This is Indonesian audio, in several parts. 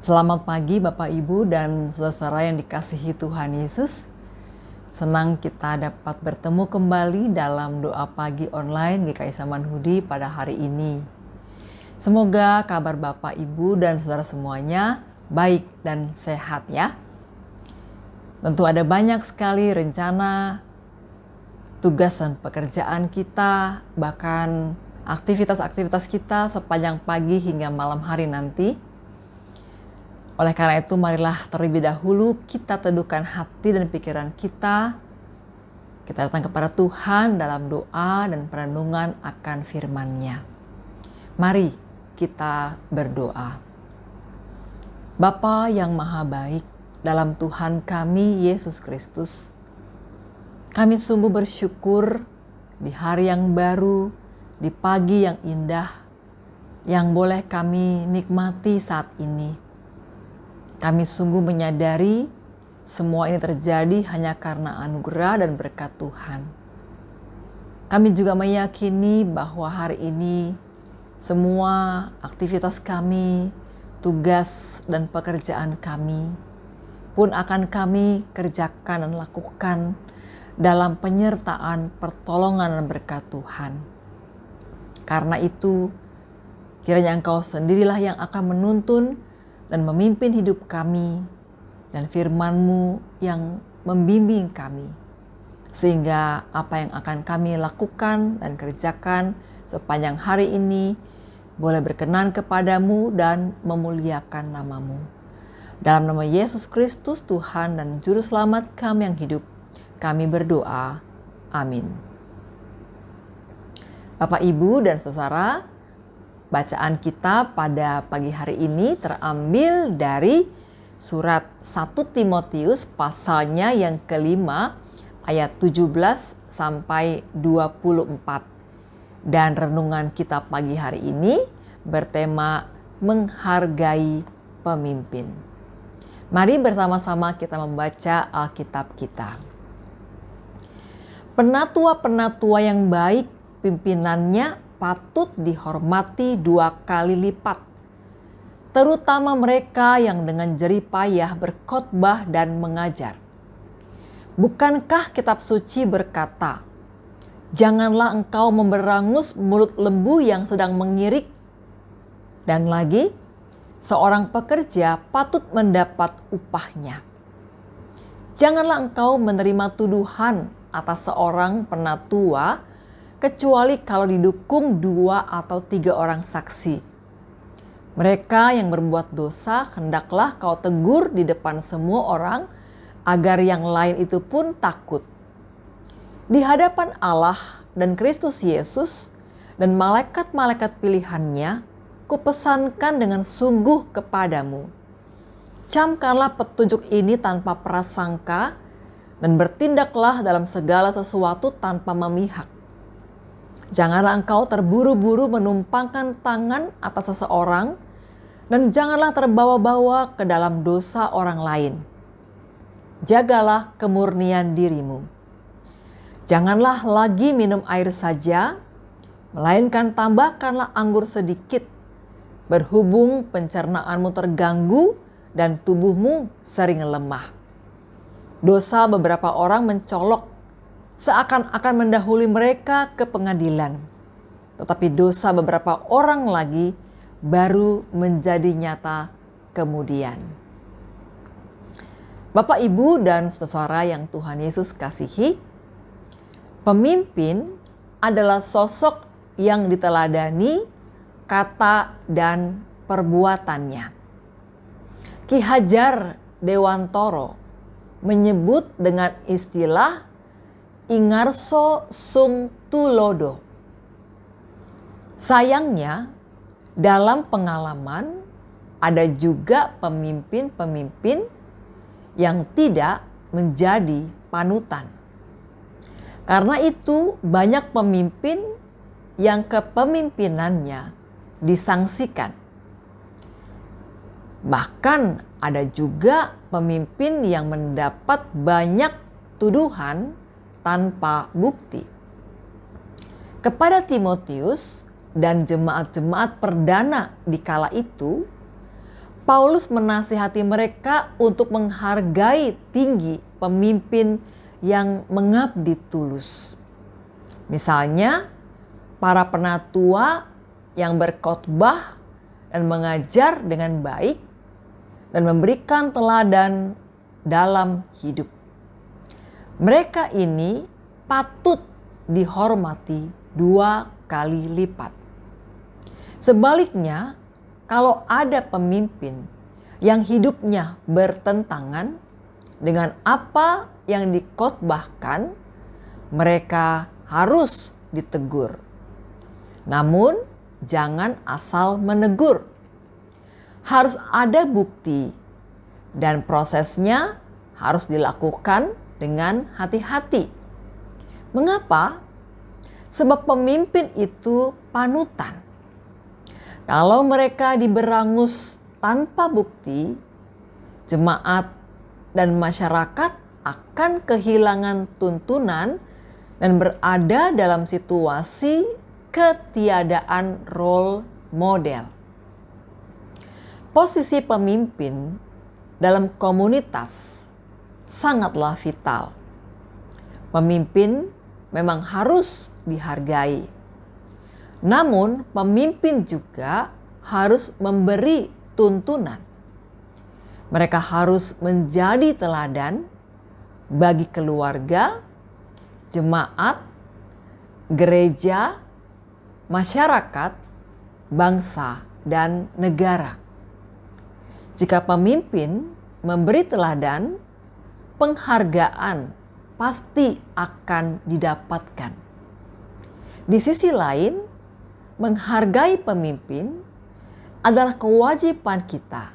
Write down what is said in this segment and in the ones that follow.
Selamat pagi Bapak Ibu dan saudara yang dikasihi Tuhan Yesus. Senang kita dapat bertemu kembali dalam doa pagi online GKI Samanhudi pada hari ini. Semoga kabar Bapak Ibu dan saudara semuanya baik dan sehat ya. Tentu ada banyak sekali rencana, tugas dan pekerjaan kita, bahkan aktivitas-aktivitas kita sepanjang pagi hingga malam hari nanti. Oleh karena itu, marilah terlebih dahulu kita teduhkan hati dan pikiran kita. Kita datang kepada Tuhan dalam doa dan perenungan akan firman-Nya. Mari kita berdoa. Bapa yang maha baik, dalam Tuhan kami Yesus Kristus, kami sungguh bersyukur di hari yang baru, di pagi yang indah, yang boleh kami nikmati saat ini. Kami sungguh menyadari semua ini terjadi hanya karena anugerah dan berkat Tuhan. Kami juga meyakini bahwa hari ini semua aktivitas kami, tugas dan pekerjaan kami pun akan kami kerjakan dan lakukan dalam penyertaan, pertolongan dan berkat Tuhan. Karena itu, kiranya Engkau sendirilah yang akan menuntun dan memimpin hidup kami, dan firman-Mu yang membimbing kami. Sehingga apa yang akan kami lakukan dan kerjakan sepanjang hari ini boleh berkenan kepadamu dan memuliakan nama-Mu. Dalam nama Yesus Kristus Tuhan dan Juru Selamat kami yang hidup, kami berdoa. Amin. Bapak, Ibu, dan saudara, bacaan kita pada pagi hari ini terambil dari surat 1 Timotius pasalnya yang kelima ayat 17 sampai 24. Dan renungan kita pagi hari ini bertema menghargai pemimpin. Mari bersama-sama kita membaca Alkitab kita. Penatua-penatua yang baik pimpinannya patut dihormati 2 kali lipat, terutama mereka yang dengan jerih payah berkhotbah dan mengajar. Bukankah kitab suci berkata, "Janganlah engkau memberangus mulut lembu yang sedang mengirik," dan lagi, "Seorang pekerja patut mendapat upahnya." Janganlah engkau menerima tuduhan atas seorang penatua kecuali kalau didukung 2 atau 3 orang saksi. Mereka yang berbuat dosa hendaklah kau tegur di depan semua orang, agar yang lain itu pun takut. Di hadapan Allah dan Kristus Yesus dan malaikat-malaikat pilihannya, kupesankan dengan sungguh kepadamu. Camkanlah petunjuk ini tanpa prasangka dan bertindaklah dalam segala sesuatu tanpa memihak. Janganlah engkau terburu-buru menumpangkan tangan atas seseorang, dan janganlah terbawa-bawa ke dalam dosa orang lain. Jagalah kemurnian dirimu. Janganlah lagi minum air saja, melainkan tambahkanlah anggur sedikit, berhubung pencernaanmu terganggu dan tubuhmu sering lemah. Dosa beberapa orang mencolok seakan-akan mendahului mereka ke pengadilan. Tetapi dosa beberapa orang lagi baru menjadi nyata kemudian. Bapak, Ibu, dan saudara yang Tuhan Yesus kasihi, pemimpin adalah sosok yang diteladani kata dan perbuatannya. Ki Hajar Dewantoro menyebut dengan istilah Ingarso sung tulodo. Sayangnya, dalam pengalaman ada juga pemimpin-pemimpin yang tidak menjadi panutan. Karena itu, banyak pemimpin yang kepemimpinannya disangsikan. Bahkan ada juga pemimpin yang mendapat banyak tuduhan tanpa bukti. Kepada Timotius dan jemaat-jemaat perdana di kala itu, Paulus menasihati mereka untuk menghargai tinggi pemimpin yang mengabdi tulus. Misalnya, para penatua yang berkhotbah dan mengajar dengan baik dan memberikan teladan dalam hidup. Mereka ini patut dihormati 2 kali lipat. Sebaliknya, kalau ada pemimpin yang hidupnya bertentangan dengan apa yang dikhotbahkan, mereka harus ditegur. Namun, jangan asal menegur. Harus ada bukti dan prosesnya harus dilakukan dengan hati-hati. Mengapa? Sebab pemimpin itu panutan. Kalau mereka diberangus tanpa bukti, jemaat dan masyarakat akan kehilangan tuntunan dan berada dalam situasi ketiadaan role model. Posisi pemimpin dalam komunitas sangatlah vital. Pemimpin memang harus dihargai. Namun, pemimpin juga harus memberi tuntunan. Mereka harus menjadi teladan bagi keluarga, jemaat, gereja, masyarakat, bangsa, dan negara. Jika pemimpin memberi teladan, penghargaan pasti akan didapatkan. Di sisi lain, menghargai pemimpin adalah kewajiban kita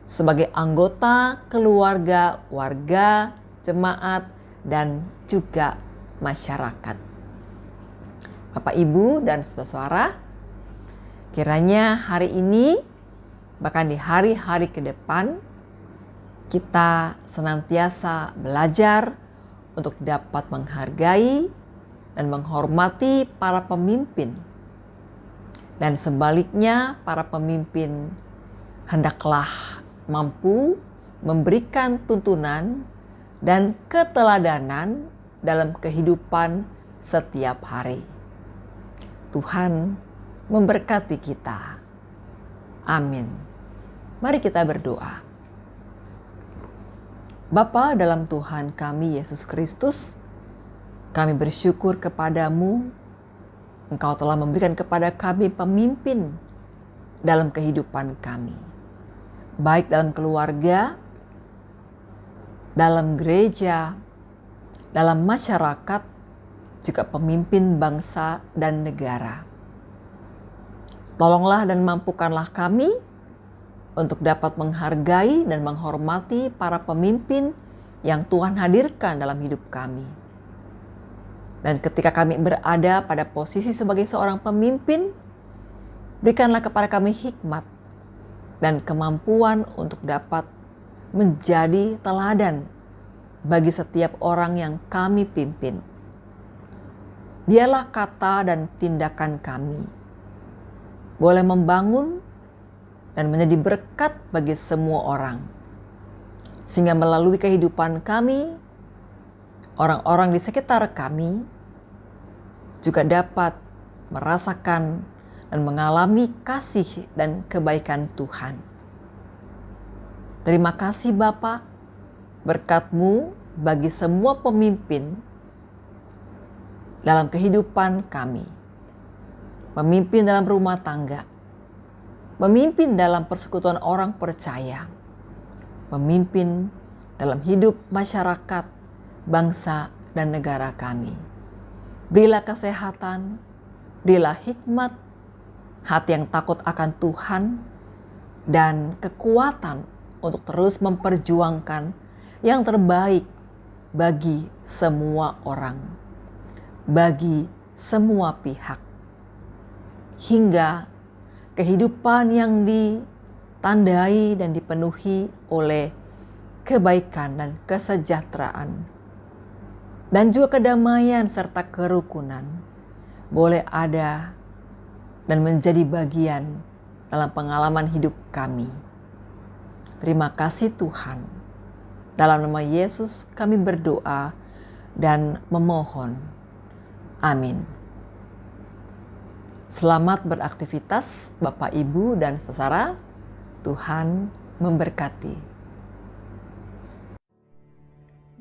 sebagai anggota keluarga, warga, jemaat, dan juga masyarakat. Bapak, Ibu, dan saudara-saudara, kiranya hari ini, bahkan di hari-hari ke depan, kita senantiasa belajar untuk dapat menghargai dan menghormati para pemimpin. Dan sebaliknya, para pemimpin hendaklah mampu memberikan tuntunan dan keteladanan dalam kehidupan setiap hari. Tuhan memberkati kita. Amin. Mari kita berdoa. Bapa dalam Tuhan kami Yesus Kristus, kami bersyukur kepadamu. Engkau telah memberikan kepada kami pemimpin dalam kehidupan kami. Baik dalam keluarga, dalam gereja, dalam masyarakat, juga pemimpin bangsa dan negara. Tolonglah dan mampukanlah kami untuk dapat menghargai dan menghormati para pemimpin yang Tuhan hadirkan dalam hidup kami. Dan ketika kami berada pada posisi sebagai seorang pemimpin, berikanlah kepada kami hikmat dan kemampuan untuk dapat menjadi teladan bagi setiap orang yang kami pimpin. Biarlah kata dan tindakan kami boleh membangun dan menjadi berkat bagi semua orang. Sehingga melalui kehidupan kami, orang-orang di sekitar kami juga dapat merasakan dan mengalami kasih dan kebaikan Tuhan. Terima kasih Bapa, berkat-Mu bagi semua pemimpin dalam kehidupan kami. Pemimpin dalam rumah tangga, pemimpin dalam persekutuan orang percaya, pemimpin dalam hidup masyarakat, bangsa, dan negara kami. Berilah kesehatan, berilah hikmat, hati yang takut akan Tuhan, dan kekuatan untuk terus memperjuangkan yang terbaik bagi semua orang, bagi semua pihak. Hingga kehidupan yang ditandai dan dipenuhi oleh kebaikan dan kesejahteraan, dan juga kedamaian serta kerukunan boleh ada dan menjadi bagian dalam pengalaman hidup kami. Terima kasih Tuhan. Dalam nama Yesus kami berdoa dan memohon. Amin. Selamat beraktivitas Bapak, Ibu, dan saudara. Tuhan memberkati.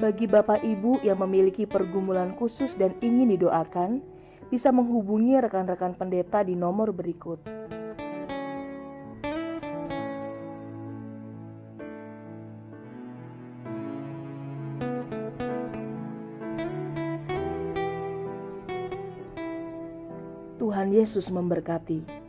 Bagi Bapak Ibu yang memiliki pergumulan khusus dan ingin didoakan, bisa menghubungi rekan-rekan pendeta di nomor berikut. Tuhan Yesus memberkati.